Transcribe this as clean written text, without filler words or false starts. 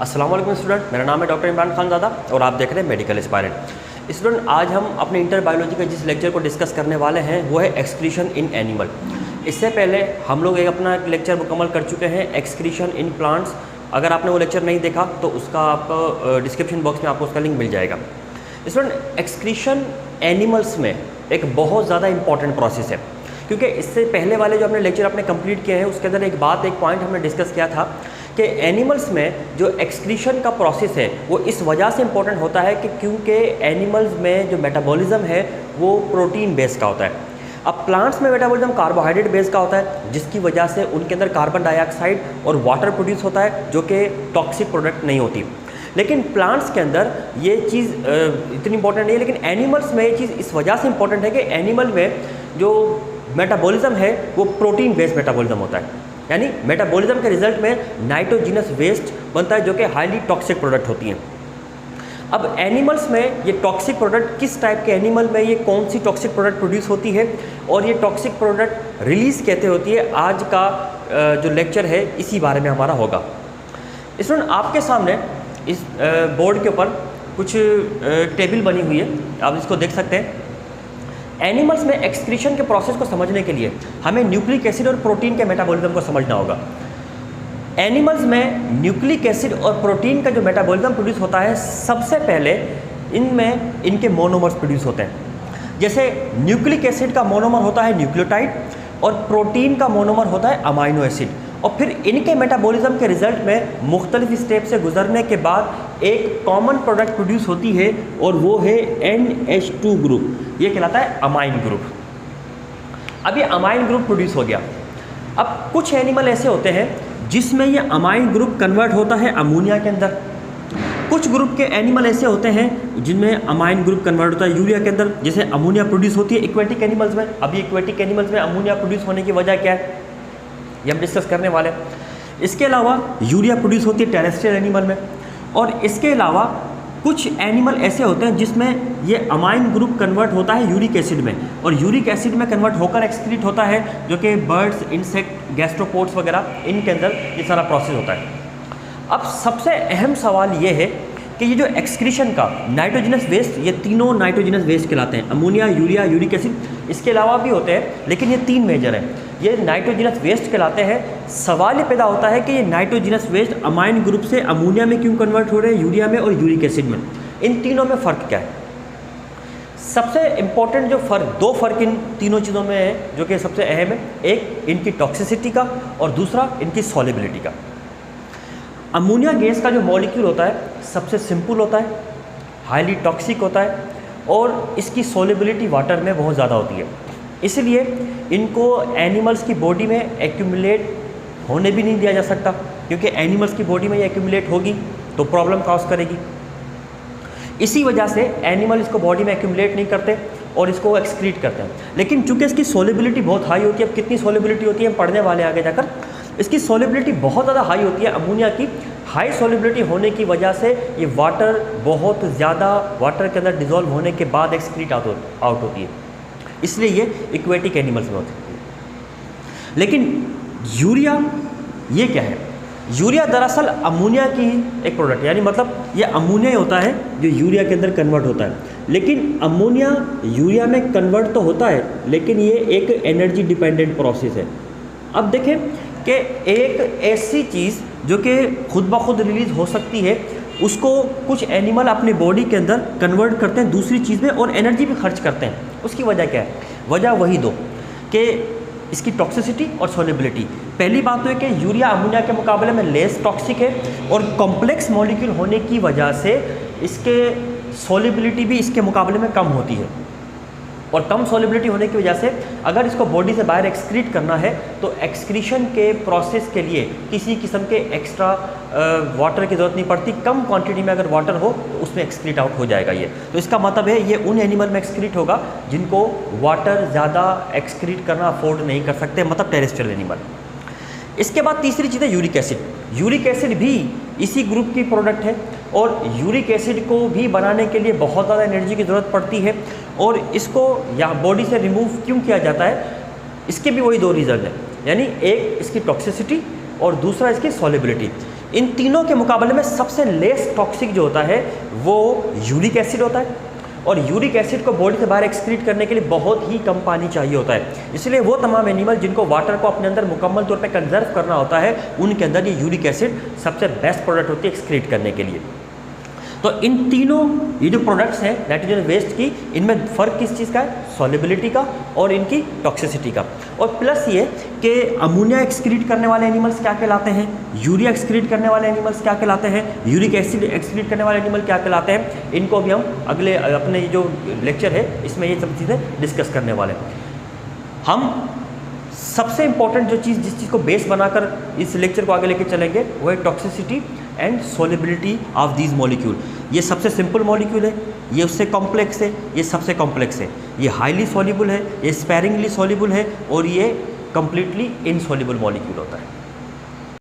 अस्सलाम वालेकुम स्टूडेंट, मेरा नाम है डॉक्टर इमरान खान ज़ादा और आप देख रहे हैं मेडिकल एस्पायरेंट। स्टूडेंट, आज हम अपने इंटर बायोलॉजी के जिस लेक्चर को डिस्कस करने वाले हैं वो है एक्सक्रीशन इन एनिमल। इससे पहले हम लोग एक अपना लेक्चर मुकम्मल कर चुके हैं एक्सक्रीशन इन प्लांट्स। अगर आपने वो लेक्चर नहीं देखा तो उसका आपको डिस्क्रिप्शन बॉक्स में आपको उसका लिंक मिल जाएगा। स्टूडेंट, एक्सक्रीशन एनिमल्स में एक बहुत ज़्यादा इंपॉर्टेंट प्रोसेस है, क्योंकि इससे पहले वाले जो हमने लेक्चर अपने कंप्लीट किए हैं उसके अंदर एक पॉइंट हमने डिस्कस किया था कि एनिमल्स में जो एक्सक्रीशन का प्रोसेस है वो इस वजह से इंपॉर्टेंट होता है कि क्योंकि एनिमल्स में जो मेटाबॉलिज्म है वो प्रोटीन बेस्ड का होता है। अब प्लांट्स में मेटाबॉलिज्म कार्बोहाइड्रेट बेस्ड का होता है, जिसकी वजह से उनके अंदर कार्बन डाइऑक्साइड और वाटर प्रोड्यूस होता है जो कि टॉक्सिक प्रोडक्ट नहीं होती। लेकिन प्लांट्स के अंदर ये चीज़ इतनी इंपॉर्टेंट नहीं है, लेकिन एनिमल्स में ये चीज़ इस वजह से इंपॉर्टेंट है कि एनिमल में जो मेटाबॉलिज्म है वो प्रोटीन बेस्ड मेटाबॉलिज्म होता है। यानी मेटाबॉलिज्म के रिजल्ट में नाइट्रोजिनस वेस्ट बनता है जो कि हाईली टॉक्सिक प्रोडक्ट होती हैं। अब एनिमल्स में ये टॉक्सिक प्रोडक्ट किस टाइप के एनिमल में ये कौन सी टॉक्सिक प्रोडक्ट प्रोड्यूस होती है और ये टॉक्सिक प्रोडक्ट रिलीज़ कैसे होती है, आज का जो लेक्चर है इसी बारे में हमारा होगा। स्टूडेंट, आपके सामने इस बोर्ड के ऊपर कुछ टेबल बनी हुई है, आप इसको देख सकते हैं। एनिमल्स में एक्सक्रीशन के प्रोसेस को समझने के लिए हमें न्यूक्लिक एसिड और प्रोटीन के मेटाबॉलिज्म को समझना होगा। एनिमल्स में न्यूक्लिक एसिड और प्रोटीन का जो मेटाबॉलिज्म प्रोड्यूस होता है, सबसे पहले इनमें इनके मोनोमर्स प्रोड्यूस होते हैं। जैसे न्यूक्लिक एसिड का मोनोमर होता है न्यूक्लियोटाइड और प्रोटीन का मोनोमर होता है अमाइनो एसिड, और फिर इनके मेटाबॉलिज्म के रिजल्ट में मुख्तलिफ स्टेप से गुजरने के बाद एक कॉमन प्रोडक्ट प्रोड्यूस होती है और वो है NH2 ग्रुप। ये कहलाता है अमाइन ग्रुप। अब ये अमाइन ग्रुप प्रोड्यूस हो गया। अब कुछ एनिमल ऐसे होते हैं जिसमें ये अमाइन ग्रुप कन्वर्ट होता है अमोनिया के अंदर। कुछ ग्रुप के एनिमल ऐसे होते हैं जिनमें अमाइन ग्रुप कन्वर्ट होता है यूरिया के अंदर, जैसे अमोनिया प्रोड्यूस होती है इक्वेटिक एनिमल्स में। अभी इक्वेटिक एनिमल्स में अमोनिया प्रोड्यूस होने की वजह क्या है ये हम डिस्कस करने वाले हैं। इसके अलावा यूरिया प्रोड्यूस होती है टेरेस्ट्रियल एनिमल में, और इसके अलावा कुछ एनिमल ऐसे होते हैं जिसमें ये अमाइन ग्रुप कन्वर्ट होता है यूरिक एसिड में, और यूरिक एसिड में कन्वर्ट होकर एक्सक्रीट होता है, जो कि बर्ड्स, इंसेक्ट, गैस्ट्रोपोड्स वगैरह इनके अंदर ये सारा प्रोसेस होता है। अब सबसे अहम सवाल ये है कि ये जो एक्सक्रीशन का नाइट्रोजनस वेस्ट, ये तीनों नाइट्रोजनस वेस्ट कहलाते हैं, अमोनिया, यूरिया, यूरिक एसिड। इसके अलावा भी होते हैं लेकिन ये तीन मेजर हैं, ये नाइट्रोजनस वेस्ट कहलाते हैं। सवाल ये पैदा होता है कि ये नाइट्रोजनस वेस्ट अमाइन ग्रुप से अमोनिया में क्यों कन्वर्ट हो रहे हैं, यूरिया में और यूरिक एसिड में। इन तीनों में फ़र्क क्या है? सबसे इम्पॉर्टेंट जो दो फ़र्क इन तीनों चीज़ों में है जो कि सबसे अहम है, एक इनकी टॉक्सिसिटी का और दूसरा इनकी सॉल्युबिलिटी का। अमोनिया गैस का जो मॉलिक्यूल होता है सबसे सिंपल होता है, हाईली टॉक्सिक होता है और इसकी सॉल्युबिलिटी वाटर में बहुत ज़्यादा होती है। इसलिए इनको एनिमल्स की बॉडी में एक्यूमुलेट होने भी नहीं दिया जा सकता, क्योंकि एनिमल्स की बॉडी में ये एक्यूमुलेट होगी तो प्रॉब्लम कॉज करेगी। इसी वजह से एनिमल इसको बॉडी में एक्यूमुलेट नहीं करते और इसको एक्सक्रीट करते हैं। लेकिन चूंकि इसकी सॉल्युबिलिटी बहुत हाई होती है, अब कितनी सॉल्युबिलिटी होती है हम पढ़ने वाले आगे जाकर, इसकी सॉल्युबिलिटी बहुत ज़्यादा हाई होती है। अमोनिया की हाई सॉल्युबिलिटी होने की वजह से ये वाटर बहुत ज़्यादा वाटर के अंदर डिज़ोल्व होने के बाद एक्सक्रीट आउट होती है, इसलिए ये इक्वेटिक एनिमल्स में होती है। लेकिन यूरिया ये क्या है? यूरिया दरअसल अमोनिया की एक प्रोडक्ट है, यानी मतलब ये अमोनिया ही होता है जो यूरिया के अंदर कन्वर्ट होता है। लेकिन अमोनिया यूरिया में कन्वर्ट तो होता है, लेकिन ये एक एनर्जी डिपेंडेंट प्रोसेस है। अब देखें कि एक ऐसी चीज़ जो कि खुद ब खुद रिलीज़ हो सकती है, उसको कुछ एनिमल अपनी बॉडी के अंदर कन्वर्ट करते हैं दूसरी चीज़ में और एनर्जी भी खर्च करते हैं। उसकी वजह क्या है? वजह वही दो कि इसकी टॉक्सिसिटी और सॉल्युबिलिटी। पहली बात तो है कि यूरिया अमोनिया के मुकाबले में लेस टॉक्सिक है और कॉम्प्लेक्स मॉलिक्यूल होने की वजह से इसके सॉल्युबिलिटी भी इसके मुकाबले में कम होती है, और कम सॉल्युबिलिटी होने की वजह से अगर इसको बॉडी से बाहर एक्सक्रीट करना है तो एक्सक्रीशन के प्रोसेस के लिए किसी किस्म के एक्स्ट्रा वाटर की ज़रूरत नहीं पड़ती। कम क्वांटिटी में अगर वाटर हो तो उसमें एक्सक्रीट आउट हो जाएगा ये। तो इसका मतलब है ये उन एनिमल में एक्सक्रीट होगा जिनको वाटर ज़्यादा एक्सक्रीट करना अफोर्ड नहीं कर सकते, मतलब टेरेस्ट्रियल एनिमल। इसके बाद तीसरी चीज़ है यूरिक एसिड। यूरिक एसिड भी इसी ग्रुप की प्रोडक्ट है, और यूरिक एसिड को भी बनाने के लिए बहुत ज़्यादा एनर्जी की ज़रूरत पड़ती है, और इसको यहाँ बॉडी से रिमूव क्यों किया जाता है, इसके भी वही दो रीज़न है, यानी एक इसकी टॉक्सिसिटी और दूसरा इसकी सॉल्युबिलिटी। इन तीनों के मुकाबले में सबसे लेस टॉक्सिक जो होता है वो यूरिक एसिड होता है, और यूरिक एसिड को बॉडी से बाहर एक्सक्रीट करने के लिए बहुत ही कम पानी चाहिए होता है। इसलिए वो तमाम एनिमल जिनको वाटर को अपने अंदर मुकम्मल तौर पे कंजर्व करना होता है, उनके अंदर ये यूरिक एसिड सबसे बेस्ट प्रोडक्ट होती है एक्सक्रीट करने के लिए। तो इन तीनों ये जो प्रोडक्ट्स हैं नाइट्रोजन वेस्ट की, इनमें फ़र्क किस चीज़ का है? सॉल्युबिलिटी का और इनकी टॉक्सिसिटी का। और प्लस ये कि अमोनिया एक्सक्रीट करने वाले एनिमल्स क्या कहलाते हैं, यूरिया एक्सक्रीट करने वाले एनिमल्स क्या कहलाते हैं, यूरिक एसिड एक्सक्रीट करने वाले एनिमल क्या कहलाते हैं, इनको भी हम अगले अपने जो लेक्चर है इसमें ये सब चीज़ें डिस्कस करने वाले हैं। हम सबसे इंपॉर्टेंट जो चीज़ जिस चीज़ को बेस बनाकर इस लेक्चर को आगे लेके चलेंगे वो है toxicity and solubility of these molecule. ये सबसे सिंपल मॉलिक्यूल है, ये उससे कॉम्प्लेक्स है, ये सबसे कॉम्प्लेक्स है, ये हाईली सॉल्युबल है, ये स्पेरिंगली सॉल्युबल है, और ये कंप्लीटली इनसॉल्युबल मॉलिक्यूल होता है।